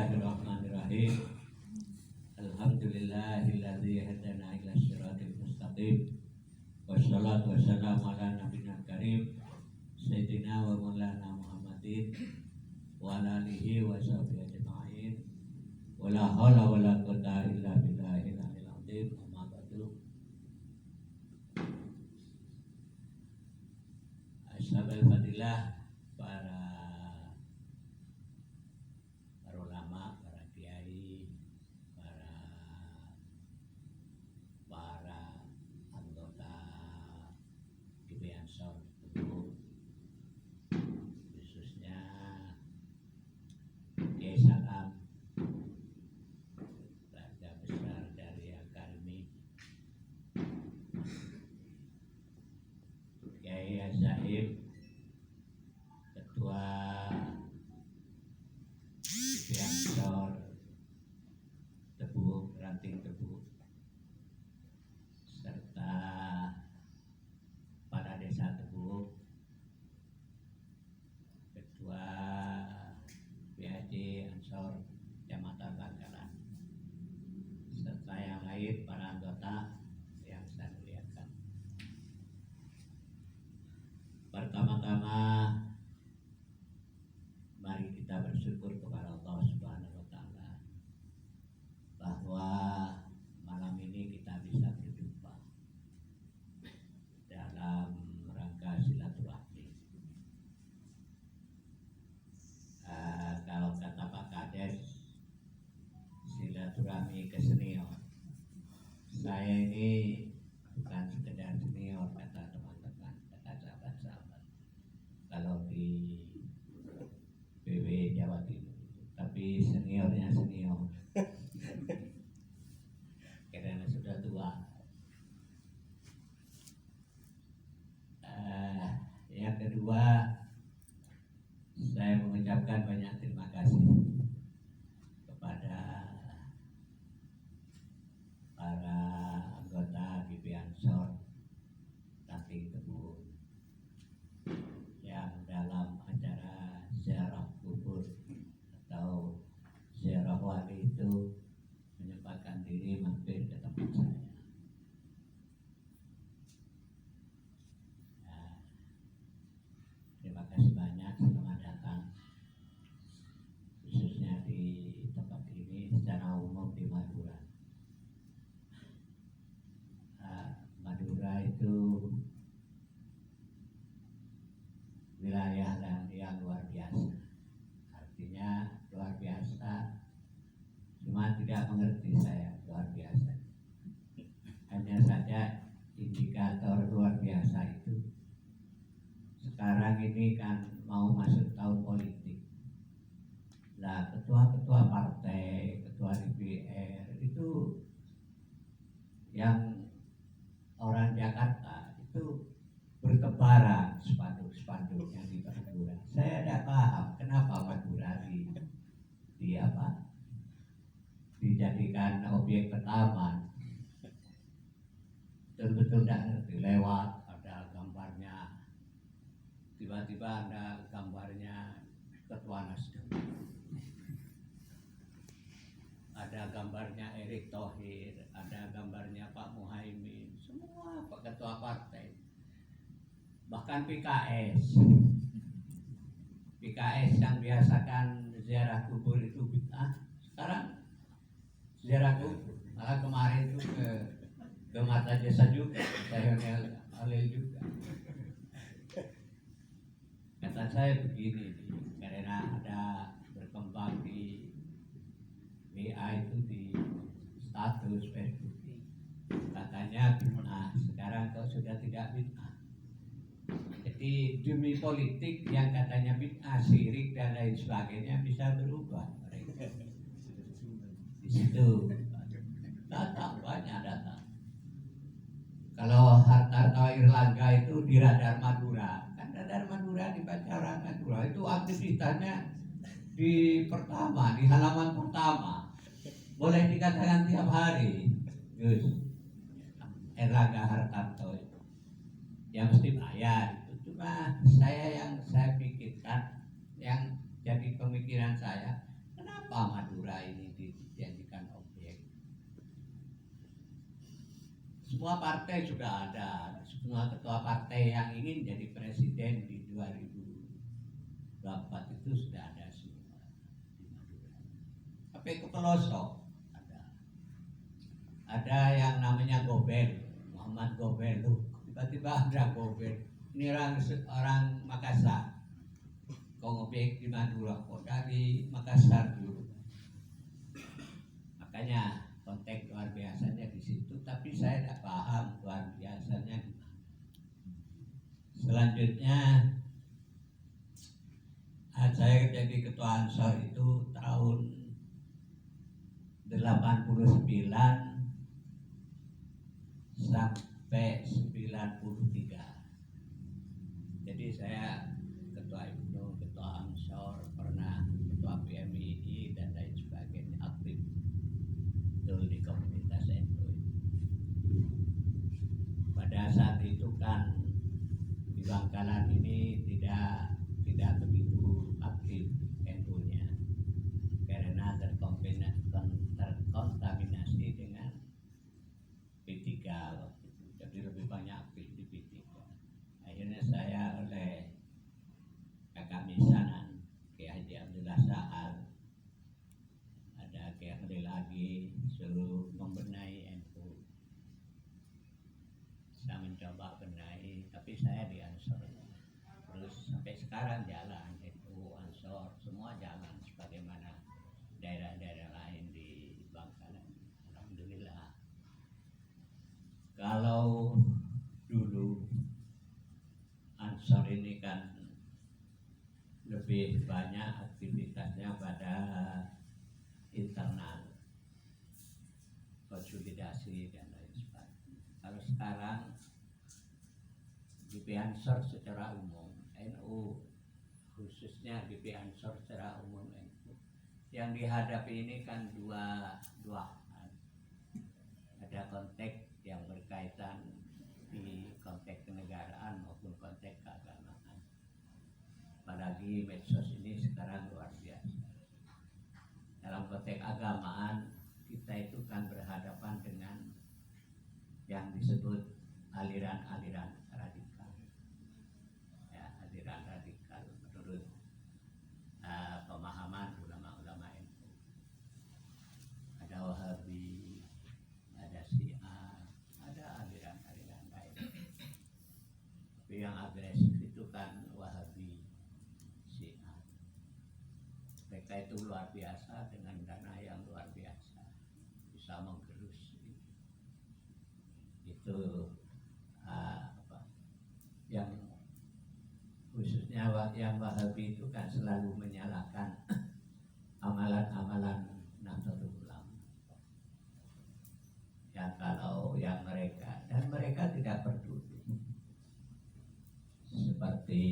Bismillahirrahmanirrahim. Alhamdulillahilladzi hadana ila siratal mustaqim. Wassalatu wassalamu ala nabiyina karim Sayyidina wa maulana Muhammadin wa ala alihi wa sahbihi ajma'in. Wala haula wala quwwata illa billahil aliyil azim. Amma ba'du. Ashabul fadilah, para ulama, para kiai, para anggota GP Ansor Tubuh, khususnya Kiai Salam, keluarga besar dari Akademi, Kiai Azaim, Ketua GP Ansor Tebu, Ranting Tebu, serta para desa Tebu, Ketua PAJ Ansor Kecamatan Bangkalan, serta yang lain para anggota yang saya muliakan. Pertama-tama, mari kita bersyukur kepada Allah Subhanahu wa Ta'ala bahwa malam ini kita bisa berjumpa dalam rangka silaturahmi. Kalau kata Pak Kades, silaturahmi ke senior. Saya ini bukan sekedar senior, kata teman-teman, kata sahabat-sahabat. Kalau di BW Jawa Timur, tapi seniornya senior karena sudah tua. Yang kedua, saya mengucapkan banyak terima kasih kepada para anggota GP Ansor Ranting Tebu yang dalam acara ziarah kubur atau ziarah wali itu menyempatkan diri mampir ke tempat saya. Terima kasih banyak, selamat datang, khususnya di tempat ini secara umum di Madura. Madura itu wilayah yang luar biasa, artinya luar biasa, cuma tidak mengerti saya luar biasa. Hanya saja indikator luar biasa itu sekarang ini kan mau masuk tahun politik. Nah, ketua-ketua partai, ketua DPR itu yang orang Jakarta itu bertebaran spanduk-spanduknya di Madura. Saya tidak paham kenapa Madura dijadikan objek pertama. Betul-betul tidak ngerti. Lewat ada gambarnya, tiba-tiba ada gambarnya Ketua Nasdem, ada gambarnya Erick Thohir, ada gambarnya Pak Muhaimin, semua Pak Ketua Partai. Bahkan PKS yang biasakan ziarah kubur itu bid'ah, sekarang ziarah kubur. Malah kemarin itu ke Mata Jasa juga, saya Halil juga. Kata saya begini, karena ada berkembang di WA itu, di status Facebook, katanya bid'ah. Sekarang kok sudah tidak bid'ah. Jadi demi politik yang katanya bid'ah, syirik dan lain sebagainya bisa berubah. Di situ datang, banyak datang. Kalau Hartarto Erlangga itu di Radar Madura, kan Radar Madura dibaca orang Madura, itu aktivitasnya di pertama, di halaman pertama, boleh dikatakan tiap hari. Gus Erlangga Hartarto itu yang mesti bayar itu. Cuma saya pikirkan, yang jadi pemikiran saya, kenapa Madura Madura ini dijadikan objek. Semua partai sudah ada, semua ketua partai yang ingin jadi presiden di 2024 itu sudah ada semua di Madura. Tapi ke pelosok ada yang namanya Gobel, Muhammad Gobel, tiba-tiba ada Gobel. Ini orang Makassar, kongobek di Madura, kok dari Makassar dulu. Makanya konteks luar biasanya di situ, tapi saya tidak paham luar biasanya di mana. Selanjutnya saya jadi ketua Ansor itu tahun 89 sampai 93. Jadi saya ketua IPNU, ketua Ansor, pernah ketua PMII dan lain sebagainya, aktif betul di komunitas NU. Pada saat itu kan di Bangkalan ini tidak begitu aktif NU-nya karena terkontaminasi dengan P3 waktu itu. Jadi lebih banyak aktif di P3. Akhirnya saya oleh kakak misanan Kiai Haji Abdullah Sa'al, ada Kiai Khalil lagi, suruh membenahi NU. Saya mencoba benahi, tapi saya di Ansor. Terus sampai sekarang jalan NU, Ansor, semua jalan sebagaimana daerah-daerah lain di Bangkalan. Alhamdulillah. Kalau dulu Ansor ini kan lebih banyak aktivitasnya pada internal, konsolidasi dan lain sebagainya. Kalau sekarang GP Ansor secara umum, NU khususnya GP Ansor secara umum NU yang dihadapi ini kan dua hal. Ada konteks yang berkaitan di konteks kenegaraan maupun konteks keagamaan. Apalagi medsos ini sekarang luar biasa. Dalam konteks agamaan kita itu kan berhadapan dengan yang disebut aliran-aliran radikal. Ya, aliran radikal menurut pemahaman ulama-ulama NU. Ada Wahabi, ada Syiah, ada aliran-aliran lain. Tapi yang agresif itu kan Wahabi, Syiah. Mereka itu luar biasa dengan dana yang luar biasa, bisa menggerus. Itu yang khususnya yang Wahabi itu kan selalu menyalahkan amalan-amalan Nahdlatul Ulama. Ya kalau yang mereka tidak peduli. Seperti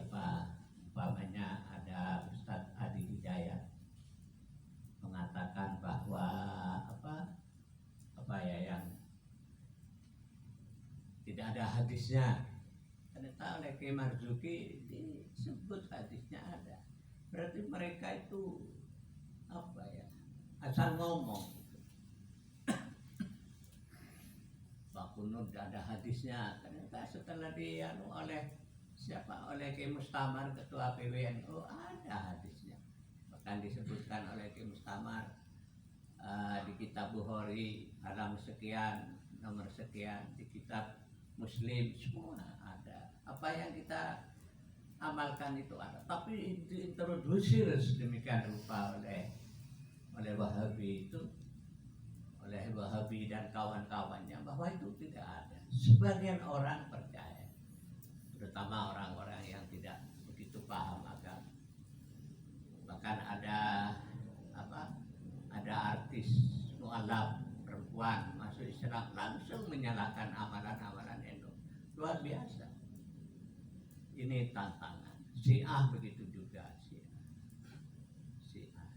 umpamanya ada Ustadz Adi Hidayat mengatakan bahwa yang tidak ada hadisnya. Ternyata oleh Kiai Marzuki disebut hadisnya ada. Berarti mereka itu asal ngomong. Bakunur tidak ada hadisnya. Ternyata setelah oleh Kiai Mustamar, ketua PWNU, ada hadisnya. Bahkan disebutkan oleh Kiai Mustamar di kitab Bukhari halaman sekian, nomor sekian, di kitab Muslim semua ada. Apa yang kita amalkan itu ada, tapi diintrodusir sedemikian rupa oleh Wahabi itu, oleh Wahabi dan kawan-kawannya, bahwa itu tidak ada. Sebagian orang percaya, terutama orang-orang yang tidak begitu paham agama. Bahkan ada artis mu'alaf perempuan masuk Islam langsung menyalahkan amalan-amalan NU. Luar biasa. Ini tantangan. Syiah begitu juga. Syiah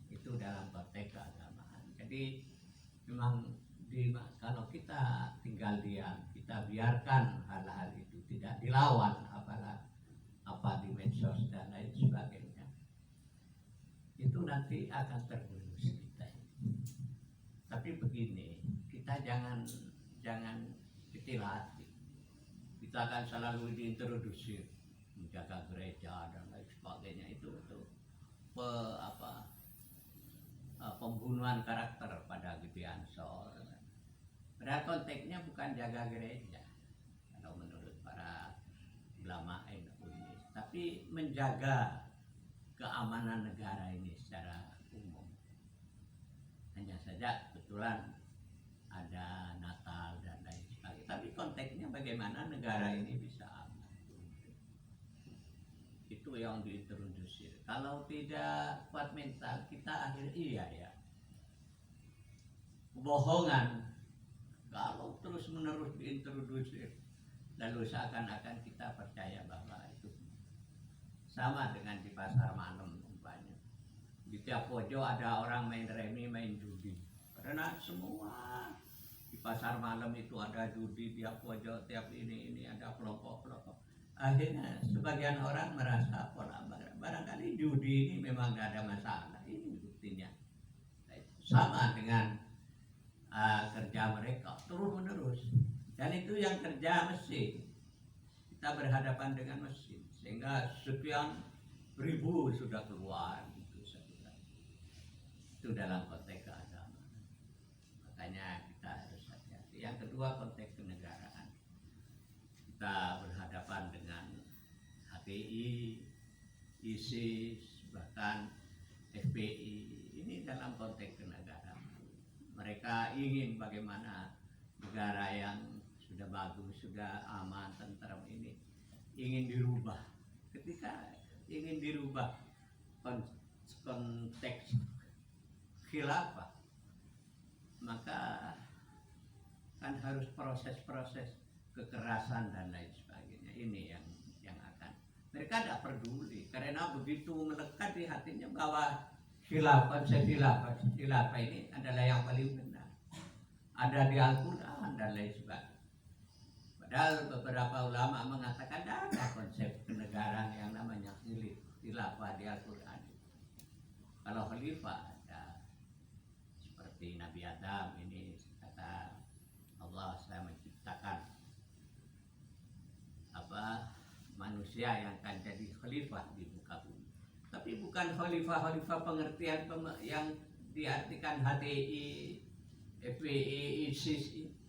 itu dalam konteks keagamaan. Jadi memang kalau kita tinggal diam, kita biarkan hal-hal itu tidak dilawan, apa di medsos dan lain sebagainya, itu nanti akan tergerus kita. Tapi begini, kita jangan kecil hati. Kita akan selalu diintroduksi menjaga gereja dan lain sebagainya, itu pembunuhan karakter pada Gideonsor. Padahal konteksnya bukan jaga gereja kalau menurut para ulama NU ini, tapi menjaga keamanan negara ini secara umum. Hanya saja kebetulan ada Natal dan lain sebagainya, tapi konteksnya bagaimana negara ini bisa aman. Itu yang diintroduksi. Kalau tidak kuat mental, kita akhirnya ya kebohongan. Kalau terus menerus diintroduksi, lalu seakan-akan kita percaya bahwa itu sama dengan di pasar malam umpamanya. Di tiap pojok ada orang main remi, main judi. Karena semua di pasar malam itu ada judi, tiap pojok, tiap ini ada kelompok-kelompok. Akhirnya sebagian orang merasa barangkali judi ini memang tidak ada masalah. Ini buktinya. Sama dengan kerja mereka terus menerus, dan itu yang kerja mesin. Kita berhadapan dengan mesin sehingga sekian ribu sudah keluar gitu saja. Itu dalam konteks keagamaan. Makanya kita harus hati-hati. Yang kedua, konteks kenegaraan. Kita berhadapan dengan HTI, ISIS, bahkan FPI. Ini dalam konteks kenegaraan. Mereka ingin bagaimana negara yang sudah bagus, sudah aman, tentram ini ingin dirubah. Ketika ingin dirubah konteks khilafah, maka kan harus proses-proses kekerasan dan lain sebagainya. Ini yang akan mereka tidak peduli, karena begitu melekat di hatinya bahwa konsep khilafah ini adalah yang paling benar, ada di Al-Quran dan lain sebagainya. Padahal beberapa ulama mengatakan ada konsep kenegaraan yang namanya khilafah di Al-Quran. Kalau khalifah ada seperti Nabi Adam, ini kata Allah, saya menciptakan manusia yang akan jadi khalifah di muka bumi. Tapi bukan khalifah pengertian yang diartikan HTI, FPI, ISIS itu.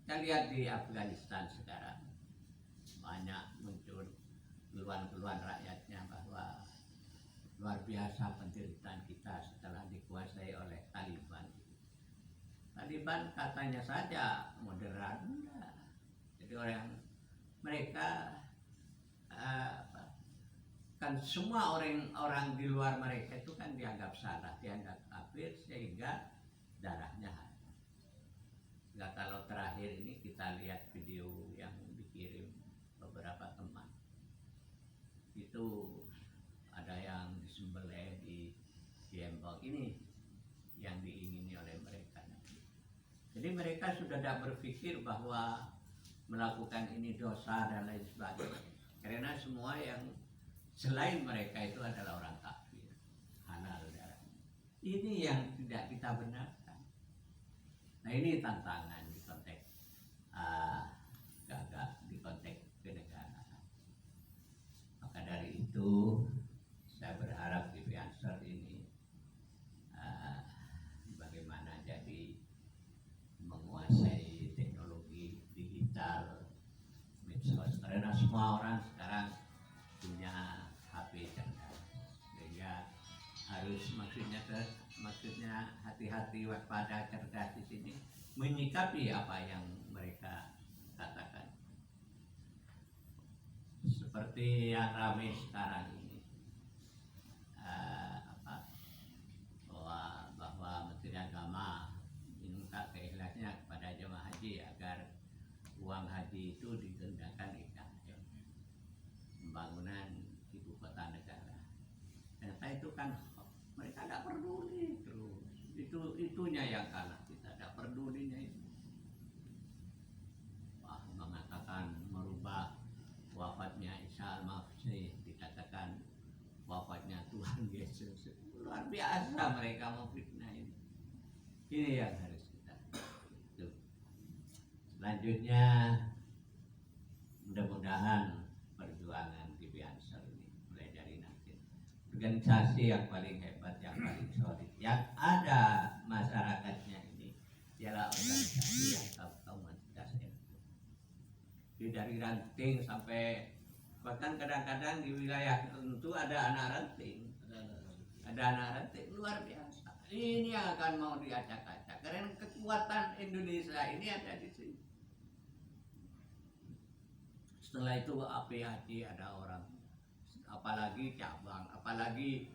Kita lihat di Afghanistan sekarang banyak muncul keluhan-keluhan rakyatnya bahwa luar biasa penderitaan kita setelah dikuasai oleh Taliban. Taliban katanya saja moderat, enggak. Jadi mereka kan semua orang di luar mereka itu kan dianggap salah, dianggap kafir, sehingga darahnya halal. Nah, kalau terakhir ini kita lihat video yang dikirim beberapa teman, itu ada yang disembelih di Embong, ini yang diingini oleh mereka. Jadi mereka sudah tidak berpikir bahwa melakukan ini dosa dan lain sebagainya, karena semua yang selain mereka itu adalah orang kafir, halal darahnya. Ini yang tidak kita benarkan. Nah, ini tantangan di konteks di konteks kenegaraan. Maka dari itu saya berharap Gideonsor ini bagaimana jadi menguasai teknologi digital, medsos, karena semua orang sekarang punya HP cerdas, sehingga harus maksudnya hati-hati, waspada, cerdas di sini menyikapi apa yang mereka katakan. Seperti yang ramai sekarang ini, bahwa Menteri Agama minta keikhlasannya kepada jemaah haji agar uang haji itu digunakan IKN, pembangunan ibu kota negara. Ternyata itu kan mereka tidak peduli terus. Itunya yang kalah, kita tidak pedulinya itu. Mengatakan merubah wafatnya Isa Al-Mahdi, dikatakan wafatnya Tuhan Luar biasa mereka memfitnah ini. Ini yang harus kita. Tuh. Selanjutnya mudah-mudahan perjuangan GP Ansor ini mulai dari nanti organisasi yang paling hebat, yang paling solid, yang ada masyarakatnya ini ialah organisasi yang komunitas NU. Jadi dari ranting sampai bahkan kadang-kadang di wilayah tertentu ada anak ranting, luar biasa. Ini yang akan mau diacak-acak karena kekuatan Indonesia ini ada di sini. Setelah itu APHC ada orang, apalagi cabang, apalagi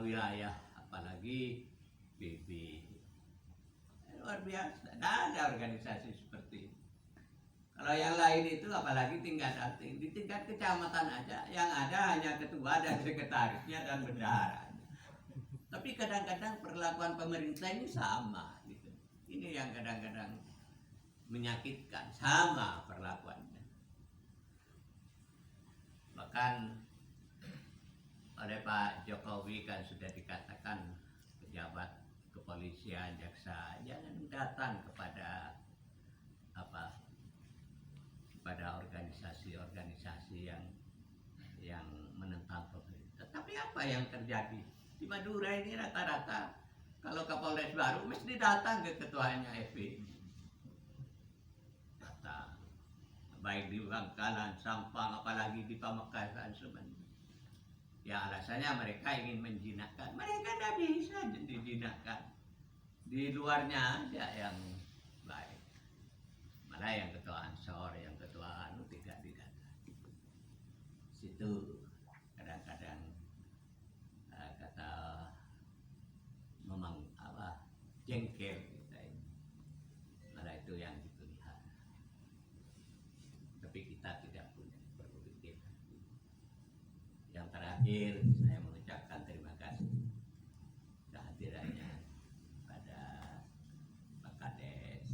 wilayah, apalagi BB. Luar biasa, tidak ada organisasi seperti itu. Kalau yang lain itu apalagi tingkat ranting, di tingkat kecamatan aja yang ada hanya ketua dan sekretarisnya dan bendahara. Tapi kadang-kadang perlakuan pemerintah ini sama gitu. Ini yang kadang-kadang menyakitkan, sama perlakuannya. Bahkan oleh Pak Jokowi kan sudah dikatakan pejabat kepolisian, jaksa jangan datang kepada kepada organisasi-organisasi yang menentang pemerintah. Tapi apa yang terjadi di Madura ini rata-rata kalau Kapolres baru mesti datang ke ketuanya FPI. Datang. Baik di Bangkalan, Sampang, apalagi di Pamekasan sebenarnya. Ya alasannya mereka ingin menjinakkan. Mereka tidak bisa dijinakkan. Di luarnya aja yang baik. Malah yang ketua Ansor, yang ketua Anu tidak didata. Situ kadang-kadang kata memang jengkel kita ini. Malah itu yang dipelihara. Tapi kita tidak punya perlu pikir. Yang terakhir saya mengucapkan terima kasih kehadirannya pada Pak Kades,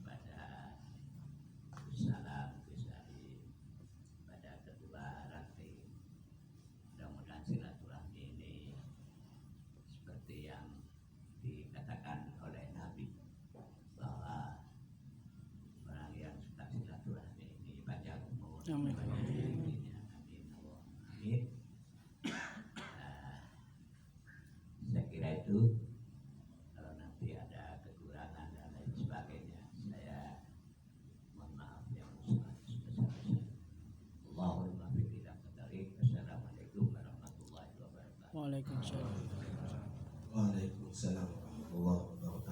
pada Salam Kusari, pada Ketua Ranting. Mudah-mudahan silaturahmi ini seperti yang dikatakan oleh Nabi bahwa orang yang suka silaturahmi ini panjang umur. Amin. Saya kira itu. Kalau nanti ada kekurangan dan lain sebagainya, saya mohon maaf yang sebesar-besarnya. Allahumma bihi taqdari. Assalamualaikum warahmatullahi wabarakatuh. Waalaikumsalam. Waalaikumsalam warahmatullahi wabarakatuh.